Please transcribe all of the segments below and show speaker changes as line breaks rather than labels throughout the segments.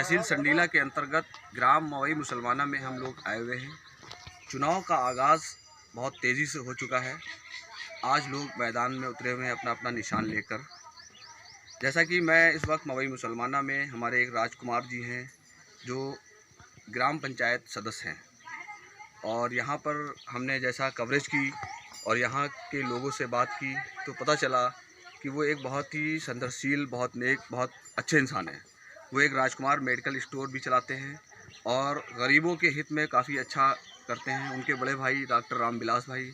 तहसील संडीला के अंतर्गत ग्राम मवई मुसलमाना में हम लोग आए हुए हैं। चुनाव का आगाज़ बहुत तेज़ी से हो चुका है। आज लोग मैदान में उतरे हुए हैं अपना अपना निशान लेकर। जैसा कि मैं इस वक्त मवई मुसलमाना में, हमारे एक राजकुमार जी हैं जो ग्राम पंचायत सदस्य हैं, और यहाँ पर हमने जैसा कवरेज की और यहाँ के लोगों से बात की तो पता चला कि वो एक बहुत ही संघर्षशील, बहुत नेक, बहुत अच्छे इंसान हैं। वो एक राजकुमार मेडिकल स्टोर भी चलाते हैं और गरीबों के हित में काफ़ी अच्छा करते हैं। उनके बड़े भाई डॉक्टर रामविलास भाई,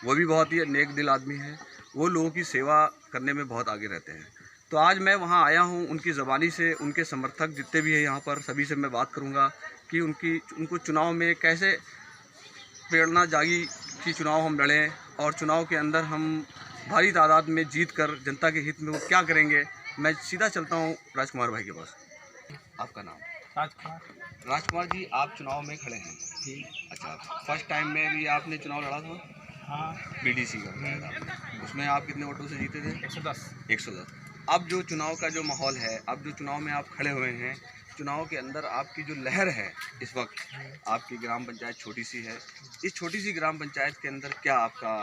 वो भी बहुत ही नेक दिल आदमी हैं। वो लोगों की सेवा करने में बहुत आगे रहते हैं। तो आज मैं वहाँ आया हूँ, उनकी ज़बानी से उनके समर्थक जितने भी हैं यहाँ पर सभी से मैं बात करूँगा कि उनको चुनाव में कैसे प्रेरणा जागी कि चुनाव हम लड़ें और चुनाव के अंदर हम भारी तादाद में जीत कर जनता के हित में वो क्या करेंगे। मैं सीधा चलता हूँ राजकुमार भाई के पास। आपका नाम? राजकुमार जी, आप चुनाव में खड़े हैं। ठीक, अच्छा, फर्स्ट टाइम में भी आपने चुनाव लड़ा था?
हाँ,
बीडीसी का लड़ा था आपने। उसमें आप कितने वोटों से जीते थे?
110।
अब जो चुनाव का जो माहौल है, अब जो चुनाव में आप खड़े हुए हैं, चुनाव के अंदर आपकी जो लहर है इस वक्त, आपकी ग्राम पंचायत छोटी सी है, इस छोटी सी ग्राम पंचायत के अंदर क्या आपका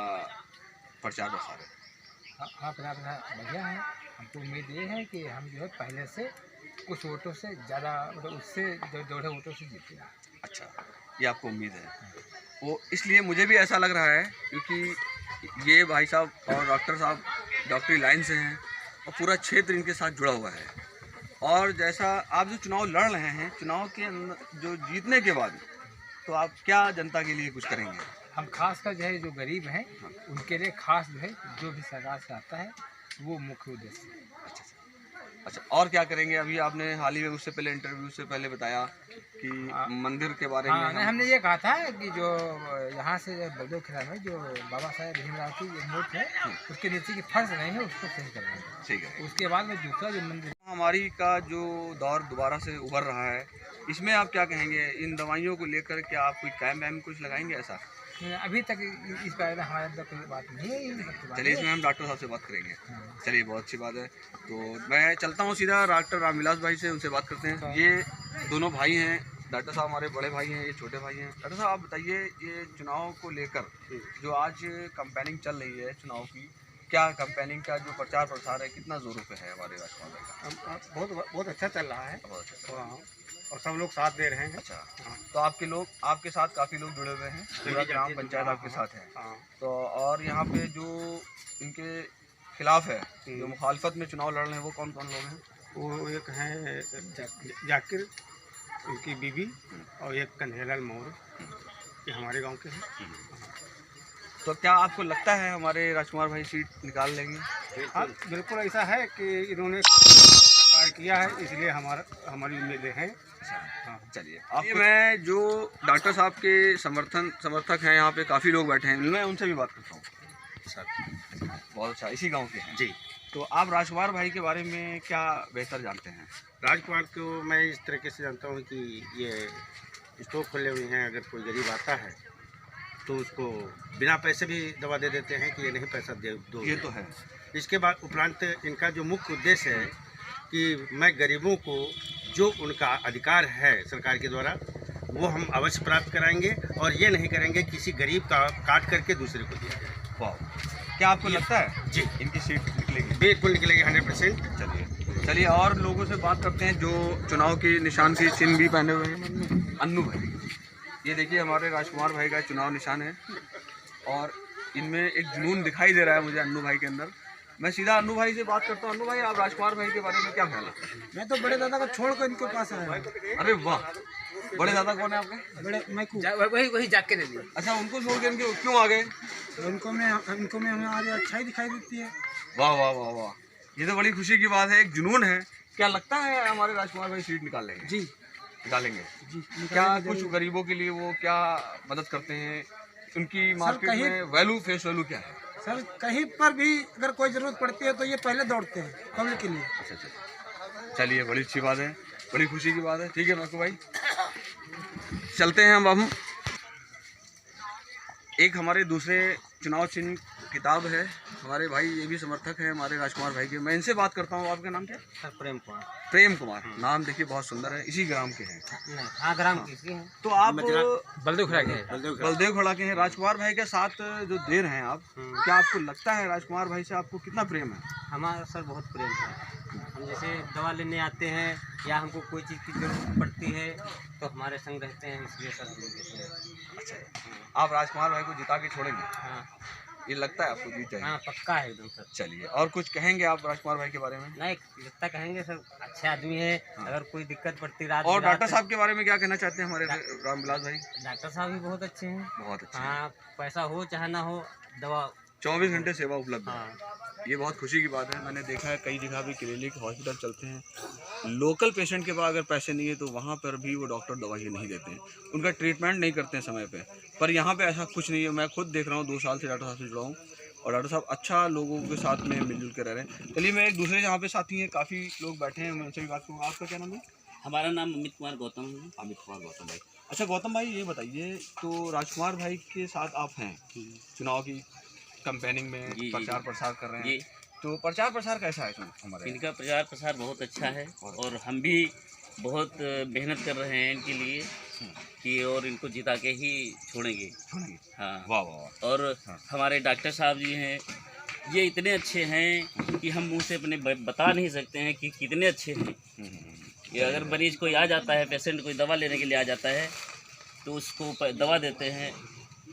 प्रचार प्रसार है?
हाँ, बढ़िया है। हमको उम्मीद ये है कि हम जो है पहले से कुछ वोटों से ज़्यादा, मतलब उससे दौड़े वोटों से जीते हैं।
अच्छा, ये आपको उम्मीद है। वो इसलिए मुझे भी ऐसा लग रहा है क्योंकि ये भाई साहब और डॉक्टर साहब डॉक्टरी लाइन से हैं और पूरा क्षेत्र इनके साथ जुड़ा हुआ है। और जैसा आप जो चुनाव लड़ रहे हैं, चुनाव के अंदर जो जीतने के बाद तो आप क्या जनता के लिए कुछ करेंगे?
हम खास कर जो है जो गरीब हैं उनके लिए खास जो है जो भी सरकार से आता है वो मुख्य उद्देश्य है।
अच्छा, और क्या करेंगे? अभी आपने हाल ही में उससे पहले इंटरव्यू से पहले बताया कि मंदिर के बारे में
नहीं, हमने ये कहा था कि जो यहाँ से बलदेव खिला में जो बाबा साहेब भीमराव की मूर्ति है उसके नीचे की फर्श नहीं है, उसको सही करेंगे।
ठीक है।
उसके बाद में दूसरा जो मंदिर
महामारी का जो दौर दोबारा से उभर रहा है, इसमें आप क्या कहेंगे? इन दवाइयों को लेकर क्या आप कोई कैंप वैम्प कुछ लगाएंगे? ऐसा
अभी तक इस बारे में हमारे अंदर कोई बात नहीं है।
चलिए, इसमें हम डॉक्टर साहब से बात करेंगे। चलिए, बहुत अच्छी बात है। तो मैं चलता हूँ सीधा डॉक्टर रामविलास भाई से, उनसे बात करते हैं। ये दोनों भाई हैं, डॉक्टर साहब हमारे बड़े भाई हैं, ये छोटे भाई हैं। डॉक्टर साहब, आप बताइए, ये चुनाव को लेकर जो आज कैंपेनिंग चल रही है चुनाव की, क्या कैंपेनिंग का जो प्रचार प्रसार है कितना जोरों पे है हमारे राजकुमार भाई का?
बहुत अच्छा चल रहा है।
बहुत अच्छा।
और सब लोग साथ दे रहे हैं।
अच्छा, तो आपके लोग, आपके साथ काफ़ी लोग जुड़े हुए हैं, पूरा ग्राम पंचायत आपके साथ है। तो और यहाँ पे जो इनके खिलाफ है, जो मुखालफत में चुनाव लड़ रहे हैं, वो कौन कौन लोग हैं?
वो एक हैं जाकिर, उनकी बीवी, और एक कन्हैयालाल मौर्य, ये हमारे गांव के हैं।
तो क्या आपको लगता है हमारे राजकुमार भाई सीट निकाल लेंगे?
हाँ, बिल्कुल ऐसा है कि इन्होंने कार्य किया है, इसलिए हमारी उम्मीदें हैं।
हाँ, चलिए, अब मैं जो डॉक्टर साहब के समर्थक हैं, यहाँ पे काफ़ी लोग बैठे हैं, मैं उनसे भी बात करता हूँ। सर, बहुत अच्छा, इसी गांव के हैं
जी।
तो आप राजकुमार भाई के बारे में क्या बेहतर जानते हैं?
राजकुमार को मैं इस तरीके से जानता हूँ कि ये स्टोर खोले हुए हैं। अगर कोई गरीब आता है तो उसको बिना पैसे भी दवा दे देते हैं कि ये नहीं पैसा दो।
ये तो है।
इसके बाद उपरांत इनका जो मुख्य उद्देश्य है कि मैं गरीबों को जो उनका अधिकार है सरकार के द्वारा वो हम अवश्य प्राप्त कराएंगे, और ये नहीं करेंगे किसी गरीब का काट करके दूसरे को दिया जाए।
वाह, क्या आपको लगता है
जी
इनकी सीट निकलेगी?
बिल्कुल निकलेगी, 100%।
चलिए और लोगों से बात करते हैं जो चुनाव की निशान की चिन्ह भी पहने हुए हैं। अन्नू भाई, ये देखिए हमारे राजकुमार भाई का चुनाव निशान है और इनमें एक जुनून दिखाई दे रहा है मुझे अन्नू भाई के अंदर। मैं सीधा अन्नू भाई से बात करता हूँ। अन्नू भाई, आप राजकुमार भाई के बारे में क्या ख्याल है?
मैं तो बड़े दादा को छोड़कर इनके पास आया।
अरे वाह, बड़े दादा कौन है आपके?
बड़े वही जाके दे दिया।
अच्छा, उनको छोड़ के इनके क्यों आ गए?
उनको में हमें आज अच्छाई दिखाई देती है।
वाह वाह वाह वाह, ये तो बड़ी खुशी की बात है, एक जुनून है। क्या लगता है हमारे राजकुमार भाई सीट निकाल लेंगे?
जी,
निकालेंगे
जी।
क्या कुछ गरीबों के लिए वो क्या मदद करते हैं? उनकी मार्केट में फेस वैल्यू क्या है?
सर, कहीं पर भी अगर कोई ज़रूरत पड़ती है तो ये पहले दौड़ते हैं पब्लिक के लिए।
अच्छा, चलिए, बड़ी अच्छी बात है, बड़ी खुशी की बात है। ठीक है नाकू भाई, चलते हैं हम एक हमारे दूसरे चुनाव चिन्ह किताब है। हमारे भाई ये भी समर्थक है हमारे राजकुमार भाई के। मैं इनसे बात करता हूँ। आपका नाम क्या है?
सर प्रेम कुमार।
प्रेम कुमार। नाम देखिए बहुत सुंदर है। इसी ग्राम के हैं?
नहीं, हाँ ग्राम किसके हैं?
तो आप
बलदेव खड़ा के हैं।
बलदेव खड़ा के हैं। राजकुमार भाई के साथ जो दे रहे हैं आप, क्या आपको लगता है राजकुमार भाई से आपको कितना प्रेम है?
हमारा सर बहुत प्रेम है। हम जैसे दवा लेने आते हैं या हमको कोई चीज़ की जरूरत पड़ती है तो हमारे संग रहते हैं, इसलिए सर हम देते हैं।
अच्छा, आप राजकुमार भाई को जिता के छोड़ेंगे?
हाँ
ये लगता है आपको जीत जाएंगे?
हाँ पक्का है एकदम सर।
चलिए, और कुछ कहेंगे आप राजकुमार भाई के बारे में?
नहीं जितना कहेंगे सर, अच्छे आदमी है। अगर कोई दिक्कत पड़ती रात
और
बिरात-
डॉक्टर साहब के बारे में क्या कहना चाहते हैं हमारे रामविलास भाई?
डॉक्टर साहब भी बहुत अच्छे हैं।
बहुत अच्छे।
हाँ, पैसा हो चाहे ना हो, दवा
24 घंटे सेवा उपलब्ध है।
हाँ
ये बहुत खुशी की बात है। मैंने देखा है कई जगह भी क्लिनिक हॉस्पिटल चलते हैं, लोकल पेशेंट के पास अगर पैसे नहीं है तो वहाँ पर भी वो डॉक्टर दवाई नहीं देते हैं, उनका ट्रीटमेंट नहीं करते हैं समय पे। पर यहाँ पे ऐसा कुछ नहीं है। मैं खुद देख रहा हूँ, 2 साल से डॉक्टर साहब से जुड़ा हूँ और डॉक्टर साहब अच्छा लोगों के साथ में मिलजुल के रह रहे हैं। चलिए, मैं एक दूसरे यहाँ पे साथी हैं, काफ़ी लोग बैठे हैं, मैं उनसे भी बात करूँगा। आपका क्या नाम है?
हमारा नाम अमित कुमार गौतम है।
अमित कुमार गौतम भाई। अच्छा गौतम भाई, ये बताइए, तो राजकुमार भाई के साथ आप हैं, चुनाव की कैंपेनिंग में
जी,
प्रचार प्रसार कर रहे हैं,
जी,
तो प्रचार प्रसार कैसा है हमारे?
इनका प्रचार प्रसार बहुत अच्छा है और हम भी बहुत मेहनत कर रहे हैं इनके लिए कि और इनको जिता के ही छोड़ेंगे। हाँ,
वाह वाह वाह।
और
हाँ।
हमारे डॉक्टर साहब जी हैं, ये इतने अच्छे हैं कि हम मुंह से अपने बता नहीं सकते हैं कि कितने अच्छे हैं। ये अगर मरीज कोई आ जाता है, पेशेंट कोई दवा लेने के लिए आ जाता है तो उसको दवा देते हैं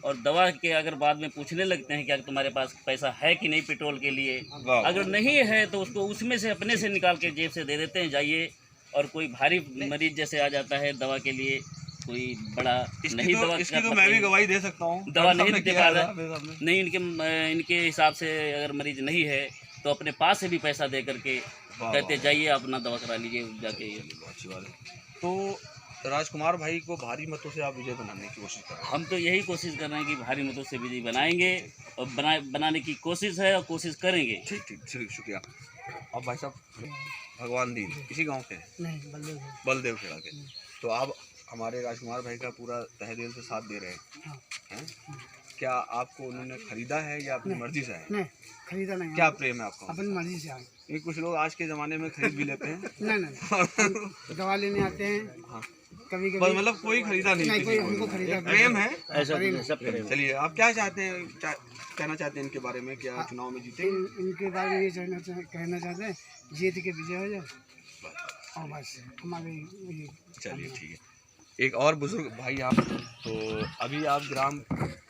और दवा के अगर बाद में पूछने लगते हैं कि अगर तुम्हारे पास पैसा है कि नहीं पेट्रोल के लिए,
वाह।
अगर नहीं है तो उसको उसमें से अपने से निकाल के जेब से दे देते हैं, जाइए। और कोई भारी मरीज जैसे आ जाता है दवा के लिए, कोई बड़ा नहीं दवा
इसकी तो मैं भी गवाही दे सकता हूँ।
दवा नहीं
सामने
दे
किया
पा
है
रहा
मेरे सामने।
नहीं, इनके हिसाब से अगर मरीज नहीं है तो अपने पास से भी पैसा दे करके
वाह,
कहते
वाह।
जाइए अपना दवा करा लीजिए जाके।
अच्छी बात है। तो राजकुमार भाई को भारी मतों से आप विजय बनाने की कोशिश कर रहे हैं?
हम तो यही कोशिश कर रहे हैं कि भारी मतों से विजयी बनाएंगे और बनाने की कोशिश है और कोशिश करेंगे।
ठीक ठीक ठीक, शुक्रिया। अब भाई साहब, भगवान दीन इसी गांव के हैं?
नहीं
बलदेव खेड़ा के। तो आप हमारे राजकुमार भाई का पूरा तहे दिल से साथ दे रहे हैं, हैं? क्या आपको उन्होंने खरीदा है या अपनी मर्जी से आए?
नहीं खरीदा नहीं,
क्या प्रेम है आपका?
अपनी मर्जी से आए।
ये कुछ लोग आज के ज़माने में खरीद भी लेते हैं।
नहीं दवा लेने आते हैं
हाँ।
कभी
बस
कभी।
मतलब कोई खरीदा नहीं,
नहीं,
किसी
कोई
को।
हमको खरीदा
एक प्रेम है।
सब
चलिए, आप क्या चाहते हैं, कहना चाहते हैं इनके बारे में? क्या चुनाव में जीते?
इनके बारे में ये कहना चाहते हैं, जीत के विजय हो जाए और बस हमारे ये।
चलिए ठीक है। एक और बुजुर्ग भाई आप, तो अभी आप ग्राम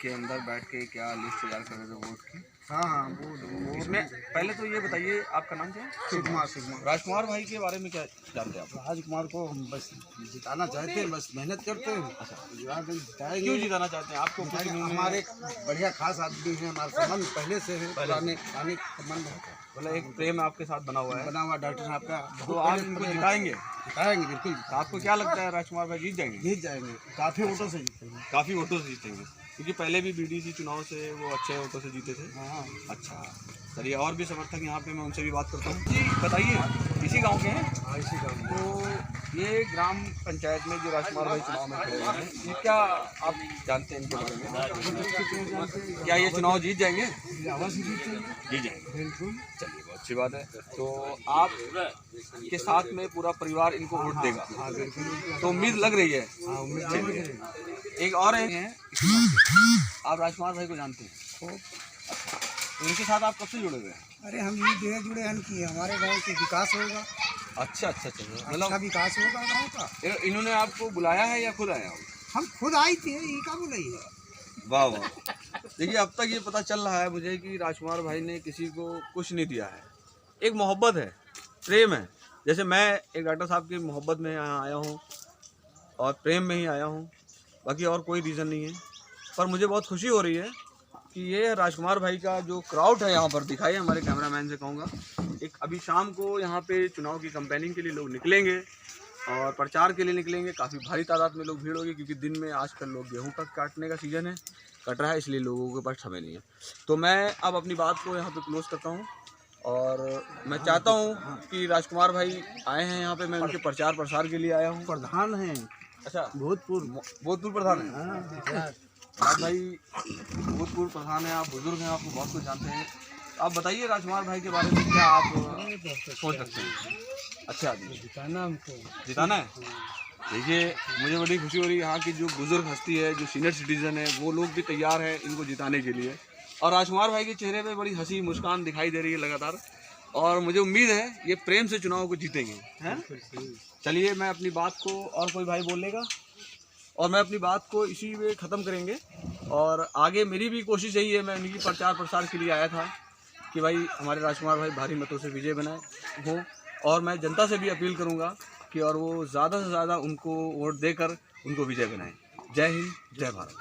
के अंदर बैठ के क्या लिस्ट तैयार कर रहे थे वोट की?
हाँ हाँ वो
इसमें पहले तो ये बताइए, आपका नाम क्या है?
शिवकुमार।
राजकुमार भाई के बारे में क्या जानते हैं आप?
राजकुमार को हम बस जिताना चाहते हैं, बस मेहनत करते हैं। जिताएंगे।
क्यों जिताना चाहते हैं? आपको कुछ इन्होंने-
हमारे बढ़िया खास आदमी है, हमारे संबंध पहले से है, पुराने संबंध है,
मतलब एक प्रेम आपके साथ बना हुआ है,
बना हुआ डॉक्टर साहब का।
तो आप इनको जिताएंगे?
जिताएंगे बिल्कुल,
तो आपको क्या लगता है राजकुमार भाई जीत जाएंगे?
जीत जाएंगे, काफी वोटों से जीतेंगे।
काफ़ी वोटों से जीतेंगे, क्योंकि पहले भी बीडीसी चुनाव से वो अच्छे वोटों से जीते थे।
हाँ
अच्छा, चलिए, और भी समर्थक यहाँ पे मैं उनसे भी बात करता हूँ। जी बताइए, इसी गांव के हैं?
इसी का
तो ये ग्राम पंचायत में जो राजकुमार भाई चुनाव में खड़े हुए हैं, ये क्या आप जानते हैं इनके बारे में? क्या ये चुनाव जीत जाएंगे?
अवश्य जीतेंगे
जीत जाएंगे।
बिल्कुल।
चलिए, बहुत अच्छी बात है। तो आप के साथ में पूरा परिवार इनको वोट देगा,
हाँ बिल्कुल।
तो उम्मीद लग रही है।
हाँ उम्मीद
चलिए, एक और हैं, आप राजकुमार भाई को जानते हैं? इनके साथ आप कब से जुड़े हुए हैं?
अरे हम ये धीरे जुड़े हैं कि हमारे गांव के विकास होगा,
अच्छा अच्छा अच्छा,
अच्छा
मतलब
विकास होगा गांव का।
इन्होंने आपको बुलाया है या खुद आया हो?
हम खुद आई थे, ये का बोलाई है।
वाह वाह। देखिए, अब तक ये पता चल रहा है मुझे कि राजकुमार भाई ने किसी को कुछ नहीं दिया है। एक मोहब्बत है, प्रेम है। जैसे मैं एक डॉक्टर साहब की मोहब्बत में यहाँ आया हूँ और प्रेम में ही आया हूँ, बाकी और कोई रीज़न नहीं है। पर मुझे बहुत खुशी हो रही है कि ये राजकुमार भाई का जो क्राउड है यहाँ पर, दिखाइए हमारे कैमरामैन से कहूँगा, एक अभी शाम को यहाँ पे चुनाव की कैंपेनिंग के लिए लोग निकलेंगे और प्रचार के लिए निकलेंगे। काफ़ी भारी तादाद में लोग भीड़ होगी, क्योंकि दिन में आजकल लोग गेहूं का काटने का सीज़न है, कट रहा है, इसलिए लोगों के पास समय नहीं है। तो मैं अब अपनी बात को यहाँ पे क्लोज करता हूँ और मैं चाहता हूँ कि राजकुमार भाई आए हैं यहाँ पे, मैं उनके प्रचार प्रसार के लिए आया हूँ।
प्रधान हैं,
अच्छा,
भूतपूर्व
भोजपुर प्रधान है। राज भाई भूतपूर्व प्रधान हैं, आप बुजुर्ग हैं, आपको बहुत कुछ जानते हैं। आप बताइए राजकुमार भाई के बारे में क्या आप सोच रखते हैं? अच्छा आदमी,
जिताना हमको।
जिताना है। देखिए मुझे बड़ी खुशी हो रही है, यहाँ की जो बुजुर्ग हस्ती है, जो सीनियर सिटीजन है, वो लोग भी तैयार हैं इनको जिताने के लिए। और राजकुमार भाई के चेहरे पे बड़ी हंसी मुस्कान दिखाई दे रही है लगातार, और मुझे उम्मीद है ये प्रेम से चुनाव को जीतेंगे, हैं? चलिए मैं अपनी बात को, और कोई भाई बोल लेगा, और मैं अपनी बात को इसी में ख़त्म करेंगे। और आगे मेरी भी कोशिश यही है, मैं उनकी प्रचार प्रसार के लिए आया था कि भाई हमारे राजकुमार भाई भारी मतों से विजय बनाए हो, और मैं जनता से भी अपील करूंगा कि और वो ज़्यादा से ज़्यादा उनको वोट देकर उनको विजय बनाएं। जय हिंद, जय भारत।